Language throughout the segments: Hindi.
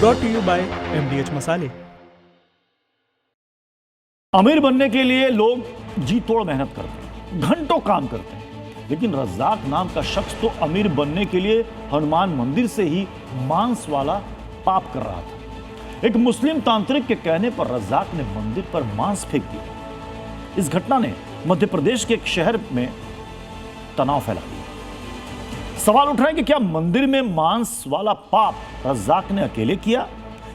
Brought to you by MDH मसाले। अमीर बनने के लिए लोग जी तोड़ मेहनत करते हैं, घंटों काम करते हैं, लेकिन रज्जाक नाम का शख्स तो अमीर बनने के लिए हनुमान मंदिर से ही मांस वाला पाप कर रहा था। एक मुस्लिम तांत्रिक के कहने पर रज्जाक ने मंदिर पर मांस फेंक दिया। इस घटना ने मध्य प्रदेश के एक शहर में तनाव फैला दिया। सवाल उठ रहा है कि क्या मंदिर में मांस वाला पाप रज्जाक ने अकेले किया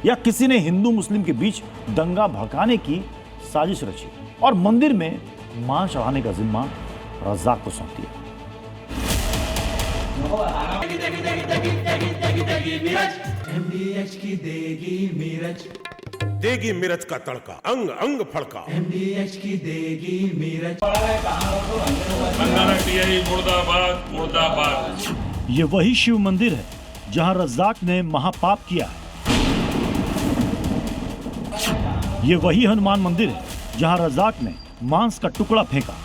या किसी ने हिंदू मुस्लिम के बीच दंगा भड़काने की साजिश रची और मंदिर में मांस चढ़ाने का जिम्मा रज्जाक को सौंप दिया। MDH की देगी मिर्च का तड़का, अंग अंग फड़का। MDH की देगी मिर्च। मुर्दाबाद मुर्दाबाद। ये वही शिव मंदिर है जहां रज्जाक ने महापाप किया है। ये वही हनुमान मंदिर है जहां रज्जाक ने मांस का टुकड़ा फेंका।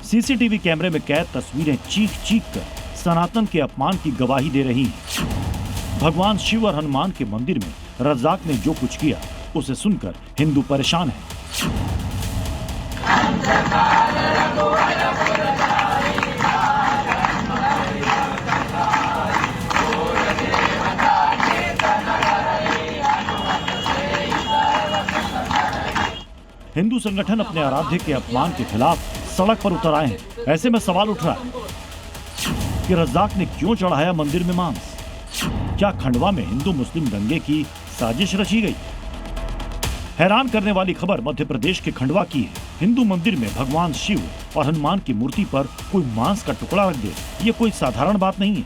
सीसीटीवी कैमरे में कैद तस्वीरें चीख चीख कर सनातन के अपमान की गवाही दे रही हैं। भगवान शिव और हनुमान के मंदिर में रज्जाक ने जो कुछ किया उसे सुनकर हिंदू परेशान है। हिंदू संगठन अपने आराध्य के अपमान के खिलाफ सड़क पर उतर आए हैं। ऐसे में सवाल उठ रहा है कि रज्जाक ने क्यों चढ़ाया मंदिर में मांस? क्या खंडवा में हिंदू मुस्लिम दंगे की साजिश रची गई? हैरान करने वाली खबर मध्य प्रदेश के खंडवा की है। हिंदू मंदिर में भगवान शिव और हनुमान की मूर्ति पर कोई मांस का टुकड़ा रख दे, ये कोई साधारण बात नहीं है।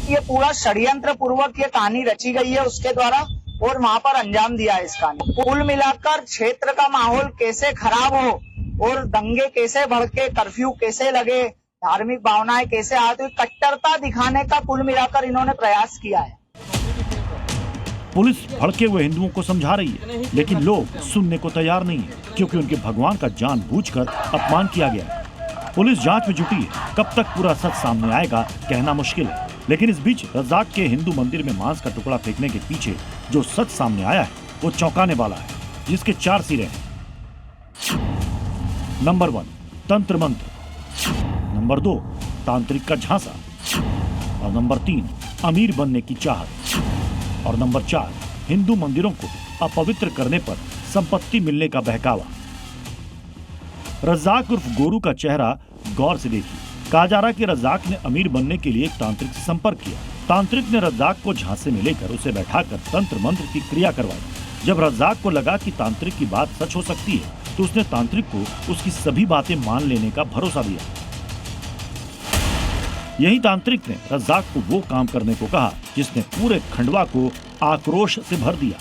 ये पूरा षड्यंत्र पूर्वक ये कहानी रची गई है उसके द्वारा और वहाँ पर अंजाम दिया है इस कहानी। कुल मिलाकर क्षेत्र का माहौल कैसे खराब हो और दंगे कैसे भड़के, कर्फ्यू कैसे लगे, धार्मिक भावनाएं कैसे आती, कट्टरता दिखाने का कुल मिलाकर इन्होंने प्रयास किया है। पुलिस भड़के हुए हिंदुओं को समझा रही है, लेकिन लोग सुनने को तैयार नहीं है क्योंकि उनके भगवान का जानबूझकर अपमान किया गया है। पुलिस जांच में जुटी है, कब तक पूरा सच सामने आएगा कहना मुश्किल है। लेकिन इस बीच रज्जाक के हिंदू मंदिर में मांस का टुकड़ा फेंकने के पीछे जो सच सामने आया है वो चौंकाने वाला है, जिसके 4 सिरे हैं। नंबर 1 तंत्र मंत्र, नंबर 2 तांत्रिक का झांसा और नंबर 3 अमीर बनने की चाहत और नंबर 4 हिंदू मंदिरों को अपवित्र करने पर संपत्ति मिलने का बहकावा। रज्जाक उर्फ गोरू का चेहरा गौर से देखिए। कहा जा रहा है कि रज्जाक ने अमीर बनने के लिए एक तांत्रिक से संपर्क किया। तांत्रिक ने रज्जाक को झांसे में लेकर उसे बैठाकर तंत्र मंत्र की क्रिया करवाई। जब रज्जाक को लगा कि तांत्रिक की बात सच हो सकती है तो उसने तांत्रिक को उसकी सभी बातें मान लेने का भरोसा दिया। यही तांत्रिक ने रज्जाक को वो काम करने को कहा जिसने पूरे खंडवा को आक्रोश से भर दिया।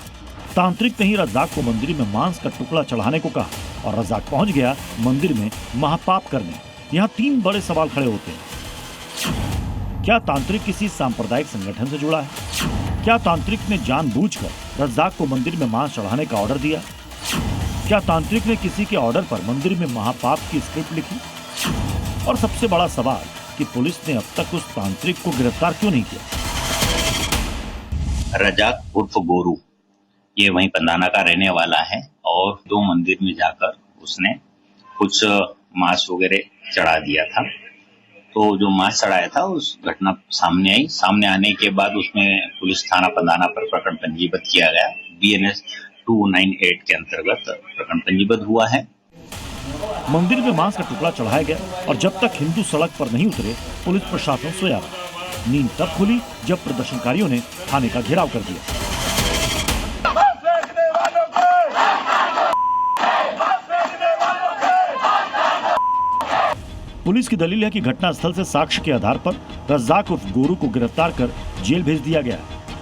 तांत्रिक ने ही रज्जाक को मंदिर में मांस का टुकड़ा चढ़ाने को कहा और रज्जाक पहुंच गया मंदिर में महापाप करने। यहाँ 3 बड़े सवाल खड़े होते हैं। क्या तांत्रिक किसी सांप्रदायिक संगठन से जुड़ा है? क्या तांत्रिक ने जानबूझकर रज्जाक को मंदिर में मांस चढ़ाने का ऑर्डर दिया? क्या तांत्रिक ने किसी के ऑर्डर पर मंदिर में महापाप की स्क्रिप्ट लिखी? और सबसे बड़ा सवाल कि पुलिस ने अब तक उस तांत्रिक को गिरफ्तार क्यों नहीं किया? रज्जाक उर्फ गोरू ये वहीं पंदाना का रहने वाला है और 2 मंदिर में जाकर उसने कुछ मांस वगैरह चढ़ा दिया था। तो जो मांस चढ़ाया था उस घटना सामने आई। सामने आने के बाद उसमें पुलिस थाना पंदाना पर प्रकरण पंजीबद्ध किया गया। BNS 298 के अंतर्गत प्रकरण पंजीबद्ध हुआ है। मंदिर में मांस का टुकड़ा चढ़ाया गया और जब तक हिंदू सड़क पर नहीं उतरे पुलिस प्रशासन सोया रहा। नींद तब खुली जब प्रदर्शनकारियों ने थाने का घेराव कर दिया। पुलिस की दलील है कि घटनास्थल से साक्ष्य के आधार पर रज्जाक उर्फ गोरू को गिरफ्तार कर जेल भेज दिया गया।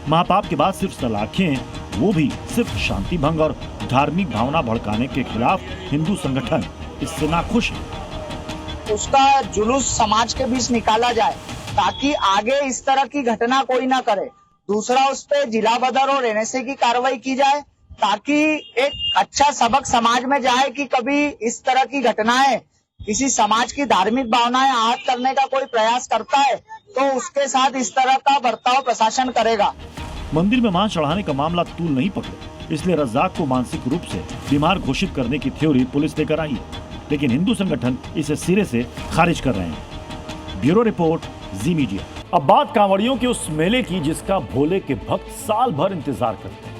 महापाप के बाद सिर्फ सलाखें, वो भी सिर्फ शांति भंग और धार्मिक भावना भड़काने के खिलाफ हिंदू संगठन इससे नाखुश है। उसका जुलूस समाज के बीच निकाला जाए ताकि आगे इस तरह की घटना कोई ना करे। दूसरा, उस पे जिला बदर और NSA की कार्रवाई की जाए ताकि एक अच्छा सबक समाज में जाए कि कभी इस तरह की घटनाएं किसी समाज की धार्मिक भावनाएं आहत करने का कोई प्रयास करता है तो उसके साथ इस तरह का बर्ताव प्रशासन करेगा। मंदिर में मांस चढ़ाने का मामला तूल नहीं पकड़े, इसलिए रज्जाक को मानसिक रूप से बीमार घोषित करने की थ्योरी पुलिस लेकर आई है, लेकिन हिंदू संगठन इसे सिरे से खारिज कर रहे हैं। ब्यूरो रिपोर्ट, जी मीडिया। अब बात कांवड़ियों के उस मेले की जिसका भोले के भक्त साल भर इंतजार करते हैं।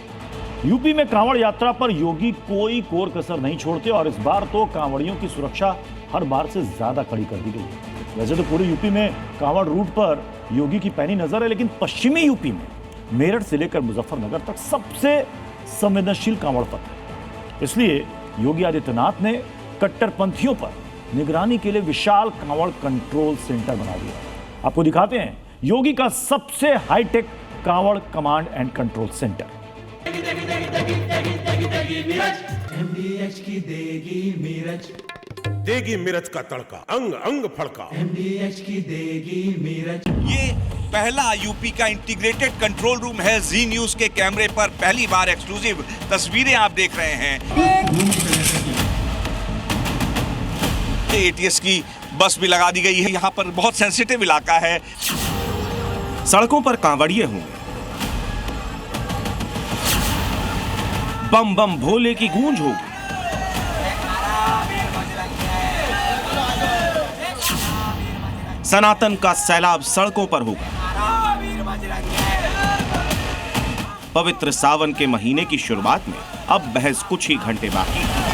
यूपी में कांवड़ यात्रा पर योगी कोई कोर कसर नहीं छोड़ते और इस बार तो कांवड़ियों की सुरक्षा हर बार से ज्यादा कड़ी कर दी गई है। वैसे तो पूरे यूपी में कांवड़ रूट पर योगी की पैनी नजर है, लेकिन पश्चिमी यूपी में मेरठ से लेकर मुजफ्फरनगर तक सबसे संवेदनशील कांवड़ पथ है। इसलिए योगी आदित्यनाथ ने कट्टरपंथियों पर निगरानी के लिए विशाल कांवड़ कंट्रोल सेंटर बना दिया। आपको दिखाते हैं योगी का सबसे hitech kanwar command and control centre. MDH की देगी मिर्च, देगी मिर्च का तड़का, अंग अंग फड़का। MDH की देगी मिर्च। ये पहला यूपी का इंटीग्रेटेड कंट्रोल रूम है। जी न्यूज के कैमरे पर पहली बार एक्सक्लूसिव तस्वीरें आप देख रहे हैं। ATS की बस भी लगा दी गई है। यहाँ पर बहुत सेंसिटिव इलाका है। सड़कों पर कांवड़िए होंगे, बम बम भोले की गूंज होगी, सनातन का सैलाब सड़कों पर होगा। पवित्र सावन के महीने की शुरुआत में अब महज कुछ ही घंटे बाकी हैं।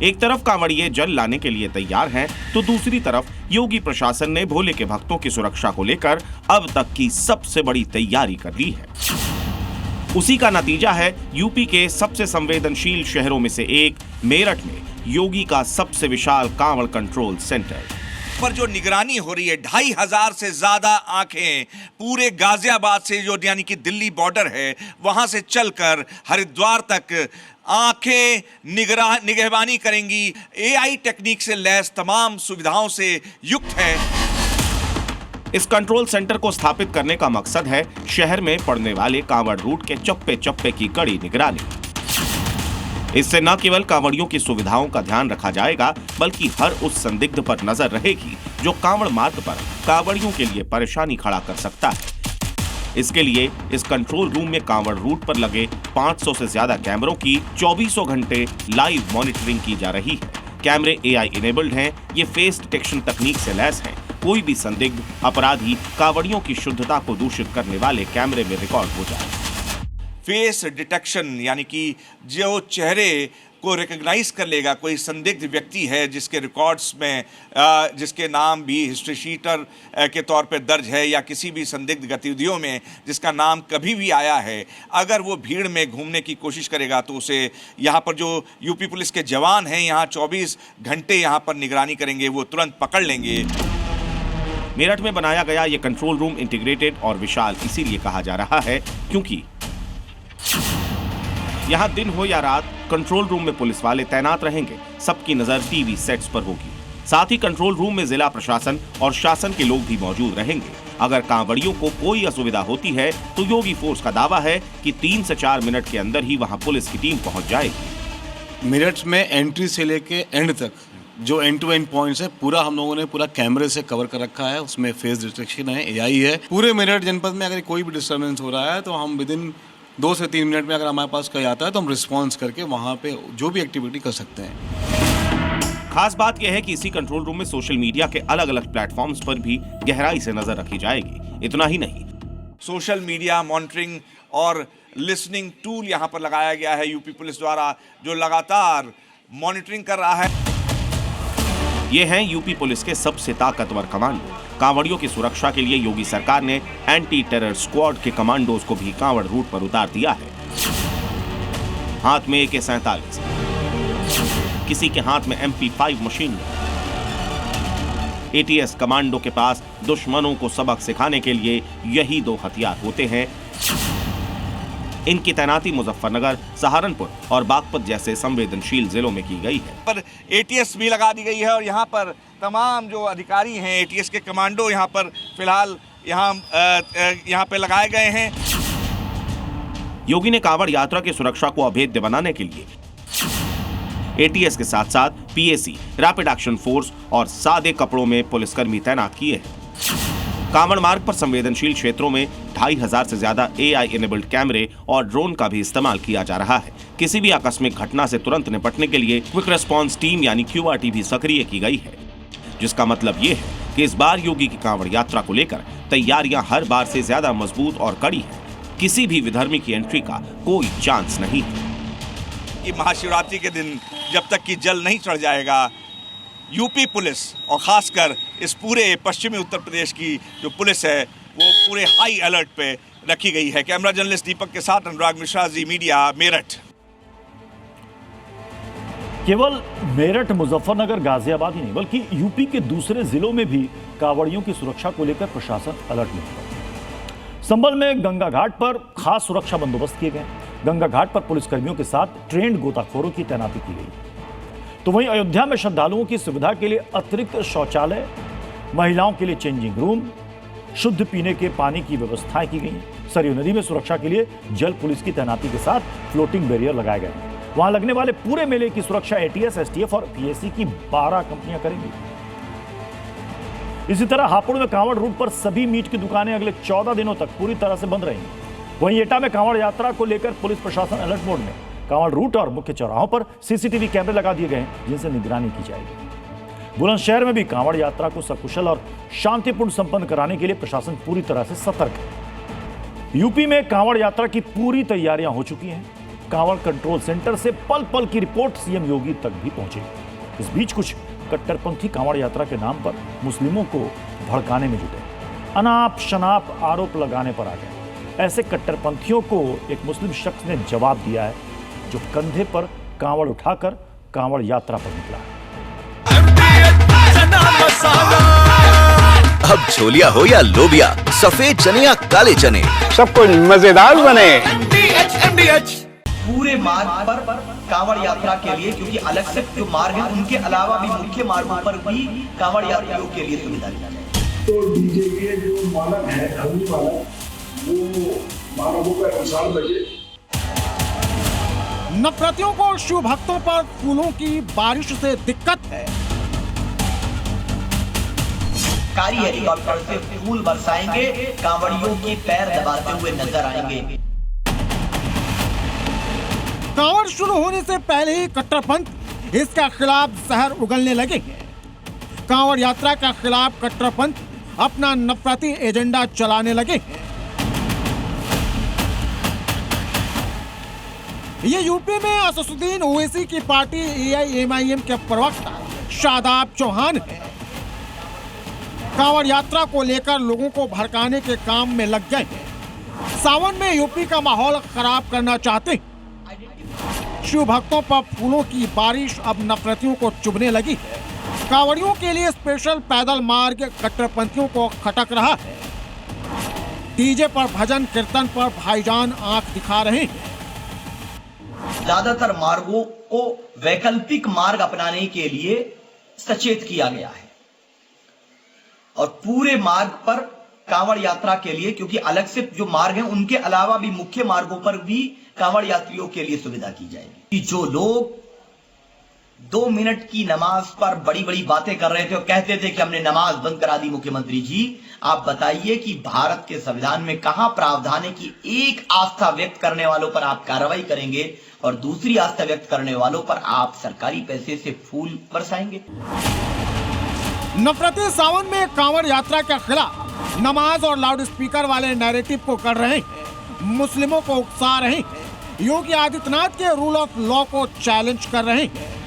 एक तरफ कांवड़िए जल लाने के लिए तैयार हैं, तो दूसरी तरफ योगी प्रशासन ने भोले के भक्तों की सुरक्षा को लेकर अब तक की सबसे बड़ी तैयारी कर ली है। उसी का नतीजा है यूपी के सबसे संवेदनशील शहरों में से एक मेरठ में योगी का सबसे विशाल कांवड़ कंट्रोल सेंटर। पर जो निगरानी हो रही है, 2500 से ज्यादा आंखें पूरे गाजियाबाद से, जो यानी कि दिल्ली बॉर्डर है, वहां से चलकर हरिद्वार तक आंखें निगहबानी करेंगी। AI टेक्निक से लैस तमाम सुविधाओं से युक्त है। इस कंट्रोल सेंटर को स्थापित करने का मकसद है शहर में पड़ने वाले कांवड़ रूट के चप्पे चप्पे की कड़ी निगरानी। इससे न केवल कांवड़ियों की सुविधाओं का ध्यान रखा जाएगा, बल्कि हर उस संदिग्ध पर नजर रहेगी जो कांवड़ मार्ग पर कांवड़ियों के लिए परेशानी खड़ा कर सकता है। इसके लिए इस कंट्रोल रूम में कांवड़ रूट पर लगे 500 से ज्यादा कैमरों की 24 घंटे लाइव मॉनिटरिंग की जा रही है। कैमरे AI इनेबल्ड हैं, ये फेस डिटेक्शन तकनीक से लैस हैं। कोई भी संदिग्ध अपराधी कांवड़ियों की शुद्धता को दूषित करने वाले कैमरे में रिकॉर्ड हो जाए। फेस डिटेक्शन यानी कि जो चेहरे को रिकॉग्नाइज कर लेगा, कोई संदिग्ध व्यक्ति है जिसके रिकॉर्ड्स में जिसके नाम भी हिस्ट्री शीटर के तौर पे दर्ज है, या किसी भी संदिग्ध गतिविधियों में जिसका नाम कभी भी आया है, अगर वो भीड़ में घूमने की कोशिश करेगा तो उसे यहाँ पर जो यूपी पुलिस के जवान हैं, यहाँ 24 घंटे यहाँ पर निगरानी करेंगे, वो तुरंत पकड़ लेंगे। मेरठ में बनाया गया ये कंट्रोल रूम इंटीग्रेटेड और विशाल इसीलिए कहा जा रहा है क्योंकि यहाँ दिन हो या रात कंट्रोल रूम में पुलिस वाले तैनात रहेंगे। सबकी नजर टीवी सेट्स पर होगी। साथ ही कंट्रोल रूम में जिला प्रशासन और शासन के लोग भी मौजूद रहेंगे। अगर कांवड़ियों को कोई असुविधा होती है तो योगी फोर्स का दावा है कि 3 से 4 मिनट के अंदर ही वहां पुलिस की टीम पहुंच जाएगी। मेरठ में एंट्री से लेके एंड तक जो एंड टू एंड पॉइंट्स है, पूरा हम लोगों ने पूरा कैमरे से कवर कर रखा है। उसमें फेस डिटेक्शन है, AI है। पूरे मेरठ जनपद में अगर कोई भी डिस्टर्बेंस हो रहा है तो हम विदिन 2 से 3 मिनट में अगर हमारे पास कोई आता है तो हम रिस्पॉन्स करके वहाँ पे जो भी एक्टिविटी कर सकते हैं। खास बात यह है कि इसी कंट्रोल रूम में सोशल मीडिया के अलग अलग प्लेटफॉर्म्स पर भी गहराई से नजर रखी जाएगी। इतना ही नहीं, सोशल मीडिया मॉनिटरिंग और लिसनिंग टूल यहाँ पर लगाया गया है यूपी पुलिस द्वारा, जो लगातार मॉनिटरिंग कर रहा है। ये हैं यूपी पुलिस के सबसे ताकतवर कमांडो। कांवड़ियों की सुरक्षा के लिए योगी सरकार ने एंटी टेरर स्क्वाड के कमांडोज को भी कांवड़ रूट पर उतार दिया है। हाथ में AK-47, किसी के हाथ में MP5 मशीन। ATS कमांडो के पास दुश्मनों को सबक सिखाने के लिए यही 2 हथियार होते हैं। इनकी तैनाती मुजफ्फरनगर, सहारनपुर और बागपत जैसे संवेदनशील जिलों में की गई है। पर ATS भी लगा दी गई है और यहाँ पर तमाम जो अधिकारी हैं, ATS के कमांडो यहाँ पर फिलहाल यहाँ पे लगाए गए हैं। योगी ने कांवड़ यात्रा की सुरक्षा को अभेद्य बनाने के लिए एटीएस के साथ साथ पीएसी, रैपिड एक्शन फोर्स और सादे कपड़ों में पुलिसकर्मी तैनात किए हैं। कांवड़ मार्ग पर संवेदनशील क्षेत्रों में 2500 से ज्यादा AI इनेबल्ड कैमरे और ड्रोन का भी इस्तेमाल किया जा रहा है। किसी भी आकस्मिक घटना से तुरंत निपटने के लिए क्विक रेस्पॉन्स टीम यानी QRT भी सक्रिय की गई है, जिसका मतलब ये है कि इस बार योगी की कांवड़ यात्रा को लेकर तैयारियां हर बार से ज्यादा मजबूत और कड़ी है। किसी भी विधर्मी की एंट्री का कोई चांस नहीं है। कि महाशिवरात्रि के दिन जब तक कि जल नहीं चढ़ जाएगा, यूपी पुलिस और खासकर इस पूरे पश्चिमी उत्तर प्रदेश की जो पुलिस है वो पूरे हाई अलर्ट पे रखी गई है। कैमरा जर्नलिस्ट दीपक के साथ अनुराग मिश्रा, जी मीडिया, मेरठ। केवल मेरठ, मुजफ्फरनगर, गाजियाबाद ही नहीं बल्कि यूपी के दूसरे जिलों में भी कांवड़ियों की सुरक्षा को लेकर प्रशासन अलर्ट में है। संभल में गंगा घाट पर खास सुरक्षा बंदोबस्त किए गए। गंगा घाट पर पुलिसकर्मियों के साथ ट्रेंड गोताखोरों की तैनाती की गई। तो वहीं अयोध्या में श्रद्धालुओं की सुविधा के लिए अतिरिक्त शौचालय, महिलाओं के लिए चेंजिंग रूम, शुद्ध पीने के पानी की व्यवस्थाएं की गई हैं। सरयू नदी में सुरक्षा के लिए जल पुलिस की तैनाती के साथ फ्लोटिंग बैरियर लगाए गए हैं। वहां लगने वाले पूरे मेले की सुरक्षा एटीएस, एसटीएफ और पीएसी की 12 कंपनियां करेंगी। इसी तरह हापुड़ में कांवड़ रूट पर सभी मीट की दुकानें अगले 14 दिनों तक पूरी तरह से बंद रहेंगी। वहीं एटा में कांवड़ यात्रा को लेकर पुलिस प्रशासन अलर्ट मोड में। कांवड़ रूट और मुख्य चौराहों पर सीसीटीवी कैमरे लगा दिए गए हैं, जिनसे निगरानी की जाएगी। बुलंदशहर में भी कांवड़ यात्रा को सकुशल और शांतिपूर्ण संपन्न कराने के लिए प्रशासन पूरी तरह से सतर्क है। यूपी में कांवड़ यात्रा की पूरी तैयारियां हो चुकी हैं। कांवड़ कंट्रोल सेंटर से पल पल की रिपोर्ट सीएम योगी तक भी पहुंचेगी। इस बीच कुछ कट्टरपंथी कांवड़ यात्रा के नाम पर मुस्लिमों को भड़काने में जुटे, अनाप शनाप आरोप लगाने पर आ गए। ऐसे कट्टरपंथियों को एक मुस्लिम शख्स ने जवाब दिया है, जो कंधे पर कांवड़ उठाकर कांवड़ यात्रा पर निकला है। अब छोलिया हो या लोबिया, सफेद चने या काले चने, सबको मजेदार बने। पूरे मार्ग पर कांवड़ यात्रा के लिए, क्योंकि अलग से जो मार्ग है उनके अलावा भी मुख्य मार्गों पर भी कांवड़ यात्रियों के लिए सुविधा दी जाए। तो डीजे के जो मानक है, धर्मी मानक, वो मानकों के अनुसार लगे। नफरतियों को शिव भक्तों पर फूलों की बारिश से दिक्कत है। कारी हेलीकॉप्टर से फूल बरसाएंगे, कांवड़ियों के पैर दबाते हुए नजर आएंगे। कांवड़ शुरू होने से पहले ही कट्टरपंथ इसके खिलाफ जहर उगलने लगे। कांवड़ यात्रा के खिलाफ कट्टरपंथ अपना नफरती एजेंडा चलाने लगे। ये यूपी में असदुद्दीन ओवैसी की पार्टी AIMIM के प्रवक्ता शादाब चौहान है। कांवड़ यात्रा को लेकर लोगों को भड़काने के काम में लग गए। सावन में यूपी का माहौल खराब करना चाहते हैं। शिव भक्तों पर फूलों की बारिश अब नफरतियों को चुभने लगी है। कांवड़ियों के लिए स्पेशल पैदल मार्ग कट्टरपंथियों को खटक रहा है। डीजे पर भजन कीर्तन पर भाईजान आंख दिखा रहे हैं। ज्यादातर मार्गों को वैकल्पिक मार्ग अपनाने के लिए सचेत किया गया है और पूरे मार्ग पर कांवड़ यात्रा के लिए, क्योंकि अलग से जो मार्ग हैं उनके अलावा भी मुख्य मार्गों पर भी कांवड़ यात्रियों के लिए सुविधा की जाएगी। कि जो लोग 2 मिनट की नमाज पर बड़ी बड़ी बातें कर रहे थे और कहते थे कि हमने नमाज बंद करा दी, मुख्यमंत्री जी आप बताइए कि भारत के संविधान में कहां प्रावधान है कि एक आस्था व्यक्त करने वालों पर आप कार्रवाई करेंगे और दूसरी आस्था व्यक्त करने वालों पर आप सरकारी पैसे से फूल बरसाएंगे। नफरती सावन में कांवड़ यात्रा के खिलाफ नमाज और लाउड स्पीकर वाले नैरेटिव को कर रहे हैं, मुस्लिमों को उकसा रहे हैं, योगी आदित्यनाथ के रूल ऑफ लॉ को चैलेंज कर रहे हैं।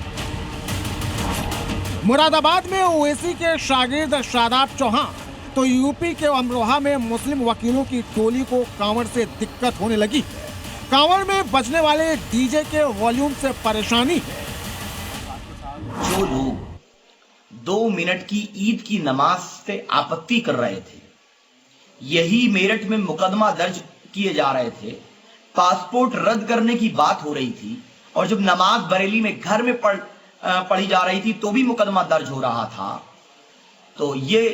मुरादाबाद में ओवैसी के शागिर्द शादाब चौहान तो यूपी के अमरोहा में मुस्लिम वकीलों की टोली को कांवड़ से दिक्कत होने लगी। कांवड़ में बजने वाले डीजे के वॉल्यूम से परेशानी है। जो लोग 2 मिनट की ईद की नमाज से आपत्ति कर रहे थे, यही मेरठ में मुकदमा दर्ज किए जा रहे थे, पासपोर्ट रद्द करने की बात हो रही थी और जब नमाज बरेली में घर में पढ़ी जा रही थी तो भी मुकदमा दर्ज हो रहा था। तो ये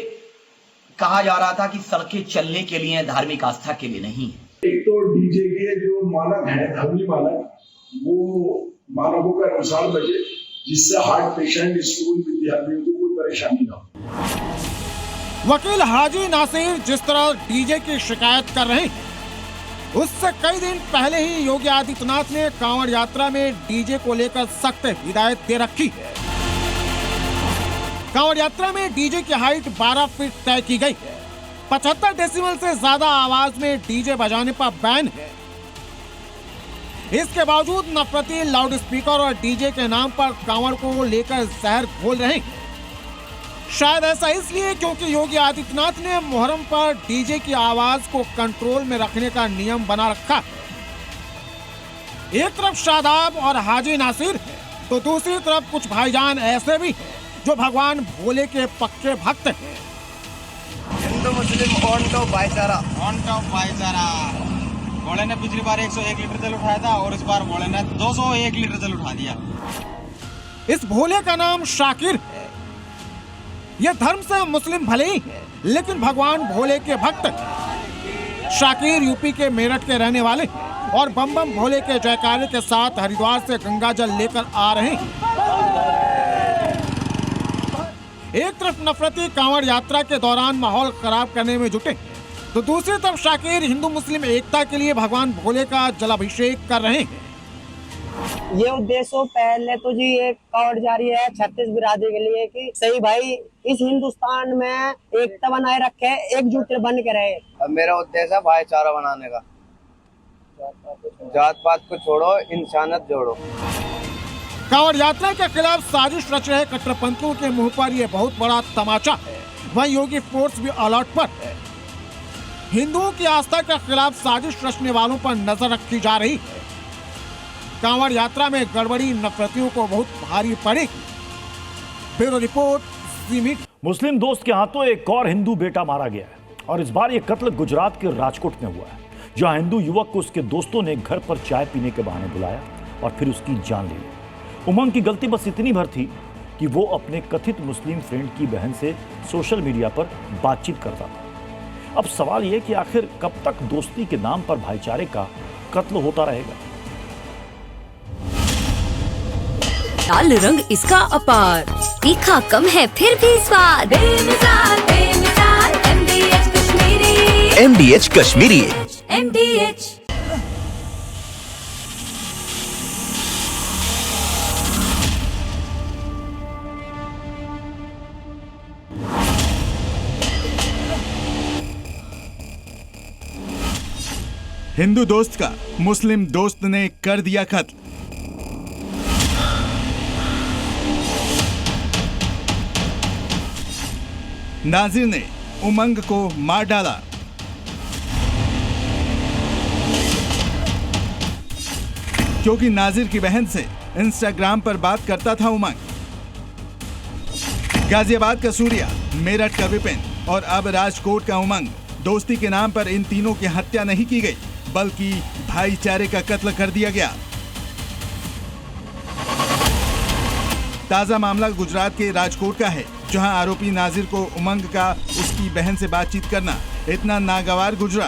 कहा जा रहा था कि सड़कें चलने के लिए, धार्मिक आस्था के लिए नहीं है। एक तो डीजे के जो मानक है, धर्मी मानक, वो मानकों के अनुसार बजे जिससे हार्ट पेशेंट, स्कूल विद्यार्थियों को कोई परेशानी ना हो। वकील हाजी नासिर जिस तरह डीजे की शिकायत कर रहे हैं, उससे कई दिन पहले ही योगी आदित्यनाथ ने कांवड़ यात्रा में डीजे को लेकर सख्त हिदायत दे रखी है। कांवड़ यात्रा में डीजे की हाइट 12 फीट तय की गई है। 75 डेसिबल से ज्यादा आवाज में डीजे बजाने पर बैन है। इसके बावजूद नफरती लाउड स्पीकर और डीजे के नाम पर कांवड़ को लेकर जहर घोल रहे हैं। शायद ऐसा इसलिए क्योंकि योगी आदित्यनाथ ने मुहर्रम पर डीजे की आवाज को कंट्रोल में रखने का नियम बना रखा है। एक तरफ शादाब और हाजी नासिर है, तो दूसरी तरफ कुछ भाईजान ऐसे भी हैं जो भगवान भोले के पक्के भक्त हैं। हिंदू मुस्लिम ऑन टॉप भाईचारा, ऑन टॉप भाईचारा। भोले ने पिछली बार 101 लीटर जल उठाया था और इस बार भोले ने 201 लीटर जल उठा दिया। इस भोले का नाम शाकिर है। यह धर्म से मुस्लिम भले ही है, लेकिन भगवान भोले के भक्त हैं। शाकिर यूपी के मेरठ के रहने वाले हैं और बम बम भोले के जयकारे के साथ हरिद्वार से गंगा जल लेकर आ रहे हैं। एक तरफ नफरती कांवड़ यात्रा के दौरान माहौल खराब करने में जुटे, तो दूसरी तरफ शाकिर हिंदू मुस्लिम एकता के लिए भगवान भोले का जलाभिषेक कर रहे हैं। ये उद्देश्य पहले तो जी एक कांवड़ जारी है 36 बिरादरी के लिए कि सही भाई इस हिंदुस्तान में एकता बनाए रखे, एकजुट बन के रहे। अब मेरा उद्देश्य है भाईचारा बनाने का। जात पात को छोड़ो, इंसानियत जोड़ो। कांवड़ यात्रा के खिलाफ साजिश रच रहे कट्टरपंथियों के मुंह पर यह बहुत बड़ा तमाचा है। वहीं योगी फोर्स भी अलर्ट पर है। हिंदुओं की आस्था के खिलाफ साजिश रचने वालों पर नजर रखी जा रही है। कांवड़ यात्रा में गड़बड़ी नफरतियों को बहुत भारी पड़ेगी। ब्यूरो रिपोर्ट, ज़ी मीडिया। मुस्लिम दोस्त के हाथों एक और हिंदू बेटा मारा गया है और इस बार यह कत्ल गुजरात के राजकोट में हुआ है, जहां हिंदू युवक को उसके दोस्तों ने घर पर चाय पीने के बहाने बुलाया और फिर उसकी जान ले ली। उमंग की गलती बस इतनी भर थी कि वो अपने कथित मुस्लिम फ्रेंड की बहन से सोशल मीडिया पर बातचीत करता था। अब सवाल यह कि आखिर कब तक दोस्ती के नाम पर भाईचारे का कत्ल होता रहेगा। लाल रंग इसका अपार, तीखा कम है फिर भी स्वाद। बेमिसाल बेमिसाल MDH Kashmiri. MDH Kashmiri. MDH। Hindu दोस्त का मुस्लिम दोस्त ने कर दिया कत्ल। नाजिर ने उमंग को मार डाला। क्योंकि नाजिर की बहन से इंस्टाग्राम पर बात करता था उमंग। गाजियाबाद का सूर्या, मेरठ का विपिन और अब राजकोट का उमंग। दोस्ती के नाम पर इन तीनों की हत्या नहीं की गई, बल्कि भाईचारे का कत्ल कर दिया गया। ताजा मामला गुजरात के राजकोट का है, जहां आरोपी नाजिर को उमंग का उसकी बहन से बातचीत करना इतना नागवार गुजरा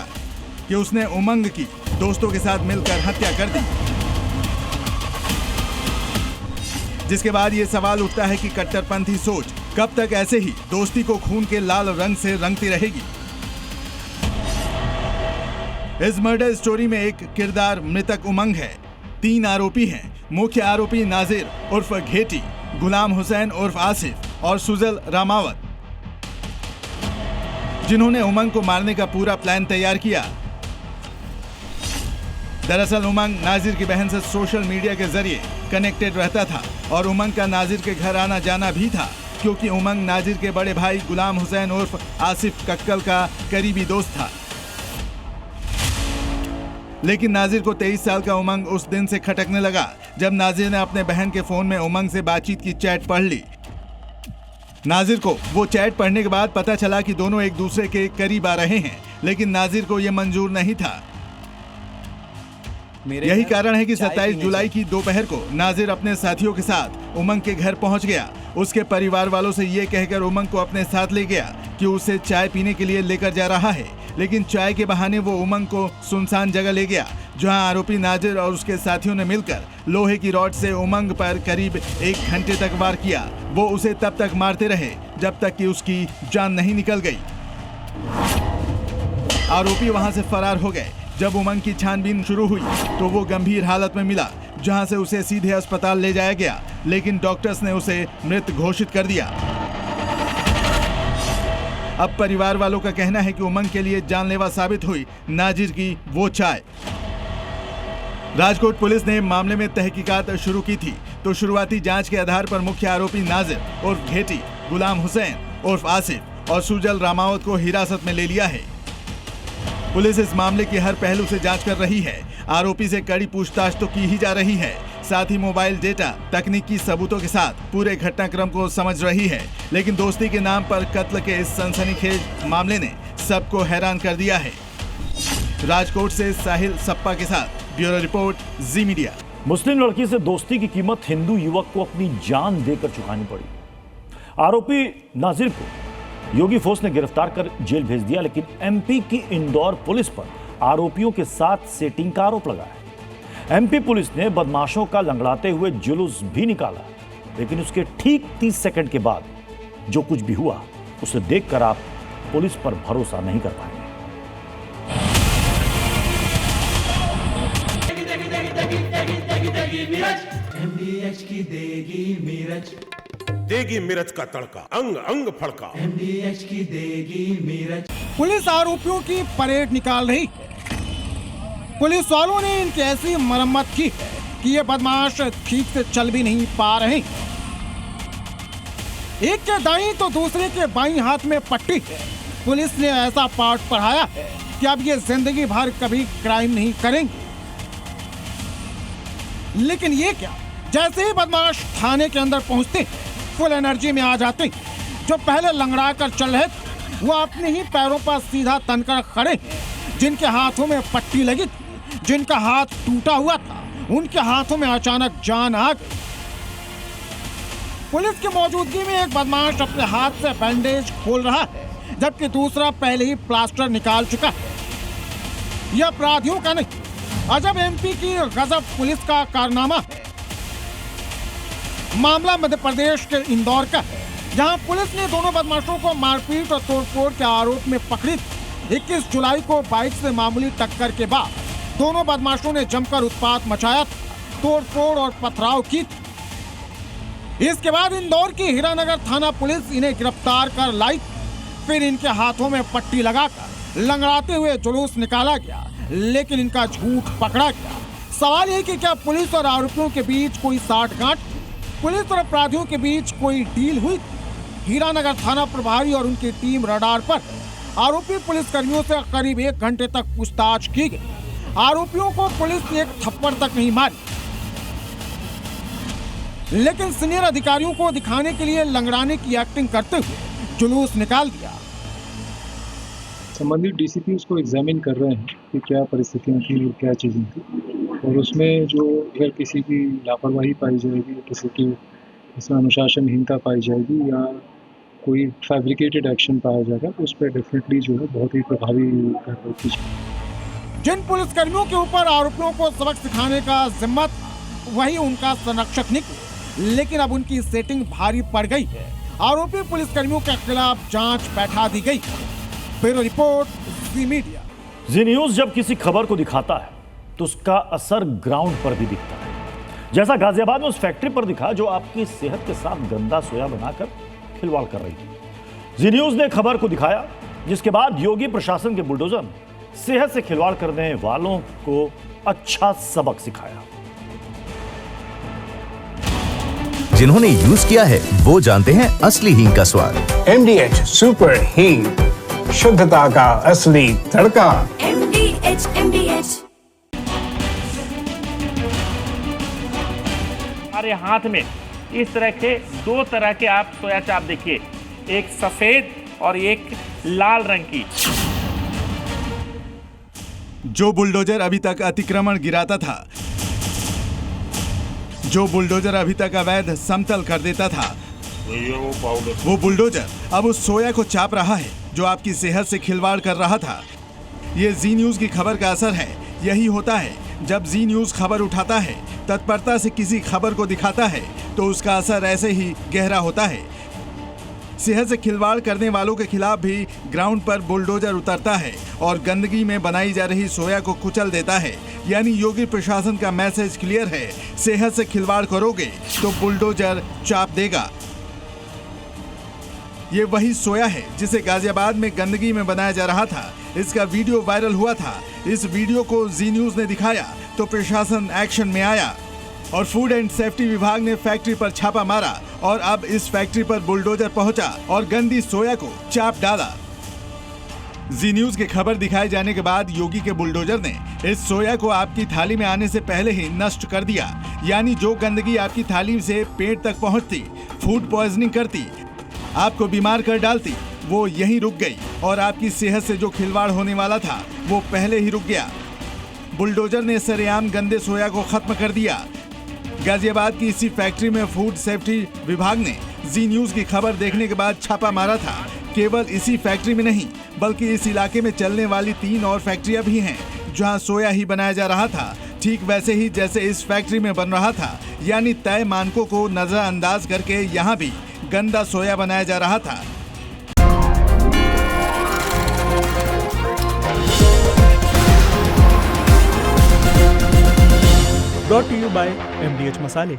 कि उसने उमंग की दोस्तों के साथ मिलकर हत्या कर दी। जिसके बाद ये सवाल उठता है कि कट्टरपंथी सोच कब तक ऐसे ही दोस्ती को खून के लाल रंग से रंगती रहेगी। इस मर्डर स्टोरी में एक किरदार मृतक उमंग है। 3 आरोपी हैं। मुख्य आरोपी नाजिर उर्फ घेटी, गुलाम हुसैन उर्फ आसिफ और सुजल रामावत, जिन्होंने उमंग को मारने का पूरा प्लान तैयार किया। दरअसल उमंग नाजिर की बहन से सोशल मीडिया के जरिए कनेक्टेड रहता था और उमंग का नाजिर के घर आना जाना भी था, क्योंकि उमंग नाजिर के बड़े भाई गुलाम हुसैन उर्फ आसिफ कक्कल का करीबी दोस्त था। लेकिन नाजिर को 23 साल का उमंग उस दिन से खटकने लगा जब नाजिर ने अपने बहन के फोन में उमंग से बातचीत की चैट पढ़ ली। नाजिर को वो चैट पढ़ने के बाद पता चला कि दोनों एक दूसरे के करीब आ रहे हैं, लेकिन नाजिर को ये मंजूर नहीं था। यही कारण है कि 27 जुलाई की दोपहर को नाजिर अपने साथियों के साथ उमंग के घर पहुंच गया। उसके परिवार वालों से ये कहकर उमंग को अपने साथ ले गया कि उसे चाय पीने के लिए लेकर जा रहा है, लेकिन चाय के बहाने वो उमंग को सुनसान जगह ले गया जहां आरोपी नाजिर और उसके साथियों ने मिलकर लोहे की रॉड से उमंग पर करीब 1 घंटे तक वार किया। वो उसे तब तक मारते रहे जब तक कि उसकी जान नहीं निकल गई। आरोपी वहां से फरार हो गए। जब उमंग की छानबीन शुरू हुई तो वो गंभीर हालत में मिला, जहां से उसे सीधे अस्पताल ले जाया गया, लेकिन डॉक्टर्स ने उसे मृत घोषित कर दिया। अब परिवार वालों का कहना है कि उमंग के लिए जानलेवा साबित हुई नाजिर की वो चाय। राजकोट पुलिस ने मामले में तहकीकात शुरू की थी, तो शुरुआती जांच के आधार पर मुख्य आरोपी नाजिर उर्फ घेटी, गुलाम हुसैन उर्फ आसिफ और सुजल रामावत को हिरासत में ले लिया है। पुलिस इस मामले के हर पहलू से जांच कर रही है। आरोपी से कड़ी पूछताछ तो की ही जा रही है, साथ ही मोबाइल डेटा, तकनीकी सबूतों के साथ पूरे घटनाक्रम को समझ रही है। लेकिन दोस्ती के नाम पर कत्ल के इस सनसनीखेज मामले ने सबको हैरान कर दिया है। राजकोट से साहिल सप्पा के साथ ब्यूरो रिपोर्ट, जी मीडिया। मुस्लिम लड़की से दोस्ती की कीमत हिंदू युवक को अपनी जान देकर चुकानी पड़ी। आरोपी नाजिर को योगी फोर्स ने गिरफ्तार कर जेल भेज दिया, लेकिन एमपी की इंदौर पुलिस पर आरोपियों के साथ सेटिंग का आरोप लगा है। एमपी पुलिस ने बदमाशों का लंगड़ाते हुए जुलूस भी निकाला, लेकिन उसके ठीक 30 सेकंड के बाद जो कुछ भी हुआ उसे देखकर आप पुलिस पर भरोसा नहीं कर पाएंगे। MDH की देगी मिर्च, देगी मिर्च का तड़का, अंग अंग फड़का। MDH की देगी मिर्च। पुलिस आरोपियों की परेड निकाल रही है। पुलिस वालों ने इनकी ऐसी मरम्मत की है कि ये बदमाश ठीक से चल भी नहीं पा रहे। एक के दाईं तो दूसरे के बाईं हाथ में पट्टी है। पुलिस ने ऐसा पाठ पढ़ाया है कि अब ये जिंदगी भर कभी क्राइम नहीं करेंगे। लेकिन ये क्या, जैसे ही बदमाश थाने के अंदर पहुंचते हैं, फुल एनर्जी में आ जाते हैं। जो पहले लंगड़ा कर चल रहे थे वो अपने ही पैरों पर सीधा तनकर खड़े हैं। जिनके हाथों में पट्टी लगी थी, जिनका हाथ टूटा हुआ था, उनके हाथों में अचानक जान आ गई। पुलिस की मौजूदगी में एक बदमाश अपने हाथ से बैंडेज खोल रहा है, जबकि दूसरा पहले ही प्लास्टर निकाल चुका है। यह अपराधियों का नहीं, अजब एमपी की गजब पुलिस का कारनामा है। मामला मध्य प्रदेश के इंदौर का है, जहां पुलिस ने दोनों बदमाशों को मारपीट और तोड़फोड़ के आरोप में पकड़ी थी। 21 जुलाई को बाइक से मामूली टक्कर के बाद दोनों बदमाशों ने जमकर उत्पात मचाया था, तोड़फोड़ और पथराव की थी। इसके बाद इंदौर की हीरानगर थाना पुलिस इन्हें गिरफ्तार कर लाई। फिर इनके हाथों में पट्टी लगाकर लंगड़ाते हुए जुलूस निकाला गया, लेकिन इनका झूठ पकड़ा गया। सवाल है कि क्या पुलिस और आरोपियों के बीच कोई साठगांठ, पुलिस और अपराधियों के बीच कोई डील हुई? हीरानगर थाना प्रभारी और उनकी टीम रडार पर। आरोपी पुलिसकर्मियों से करीब 1 घंटे तक पूछताछ की गई। आरोपियों को पुलिस ने एक थप्पड़ तक नहीं मारी, लेकिन सीनियर अधिकारियों को दिखाने के लिए लंगड़ाने की एक्टिंग करते हुए जुलूस निकाल दिया। संबंधित डीसीपी उसको एग्जामिन कर रहे हैं कि क्या परिस्थितियां थी और क्या चीज़ें थी, और उसमें जो अगर किसी की लापरवाही पाई जाएगी, किसी की इसमें अनुशासनहीनता पाई जाएगी या कोई फैब्रिकेटेड एक्शन पाया जाएगा, तो उस पर डेफिनेटली जो है बहुत ही प्रभावी कार्रवाई की जाएगी। जिन पुलिसकर्मियों के ऊपर आरोपियों को सबक सिखाने का जिम्मा था, वही उनका संरक्षक निकले, लेकिन अब उनकी सेटिंग भारी पड़ गई है। आरोपी पुलिसकर्मियों के खिलाफ जांच बैठा दी गई। ब्यूरो रिपोर्ट, जी मीडिया। जी न्यूज़ जब किसी खबर को दिखाता है तो उसका असर ग्राउंड पर भी दिखता है, जैसा गाजियाबाद में उस फैक्ट्री पर दिखा जो आपकी सेहत के साथ गंदा सोया बनाकर खिलवाड़ कर रही थी। जी न्यूज़ ने खबर को दिखाया, जिसके बाद योगी प्रशासन के बुलडोजर ने सेहत से खिलवाड़ करने वालों को अच्छा सबक सिखाया। जिन्होंने यूज किया है वो जानते हैं असली हींग का स्वाद। MDH सुपर हींग, शुद्धता का असली तड़का। MDH हमारे हाथ में इस तरह के 2 तरह के आप सोया चाप देखिए, एक सफेद और एक लाल रंग की। जो बुलडोजर अभी तक अतिक्रमण गिराता था, जो बुलडोजर अभी तक अवैध समतल कर देता था, वो बुलडोजर अब उस सोया को चाप रहा है जो आपकी सेहत से खिलवाड़ कर रहा था। ये जी न्यूज़ की खबर का असर है। यही होता है जब जी न्यूज खबर उठाता है, तत्परता से किसी खबर को दिखाता है, तो उसका असर ऐसे ही गहरा होता है। सेहत से खिलवाड़ करने वालों के खिलाफ भी ग्राउंड पर बुलडोजर उतरता है और गंदगी में बनाई जा रही सोया को कुचल देता है। यानी योगी प्रशासन का मैसेज क्लियर है, सेहत से खिलवाड़ करोगे तो बुलडोजर चाप देगा। ये वही सोया है जिसे गाजियाबाद में गंदगी में बनाया जा रहा था। इसका वीडियो वायरल हुआ था। इस वीडियो को जी न्यूज ने दिखाया तो प्रशासन एक्शन में आया और फूड एंड सेफ्टी विभाग ने फैक्ट्री पर छापा मारा और अब इस फैक्ट्री पर बुलडोजर पहुंचा और गंदी सोया को चाप डाला। जी न्यूज की खबर दिखाए जाने के बाद योगी के बुलडोजर ने इस सोया को आपकी थाली में आने से पहले ही नष्ट कर दिया। यानी जो गंदगी आपकी थाली से पेट तक पहुंचती, फूड पॉइजनिंग करती, आपको बीमार कर डालती, वो यहीं रुक गई और आपकी सेहत से जो खिलवाड़ होने वाला था वो पहले ही रुक गया। बुलडोजर ने सरेआम गंदे सोया को खत्म कर दिया। गाजियाबाद की इसी फैक्ट्री में फूड सेफ्टी विभाग ने जी न्यूज की खबर देखने के बाद छापा मारा था। केवल इसी फैक्ट्री में नहीं बल्कि इस इलाके में चलने वाली 3 और फैक्ट्रियां भी हैं जहां सोया ही बनाया जा रहा था, ठीक वैसे ही जैसे इस फैक्ट्री में बन रहा था। यानी तय मानकों को नजरअंदाज करके यहाँ भी गंदा सोया बनाया जा रहा था। Brought to you by MDH Masale.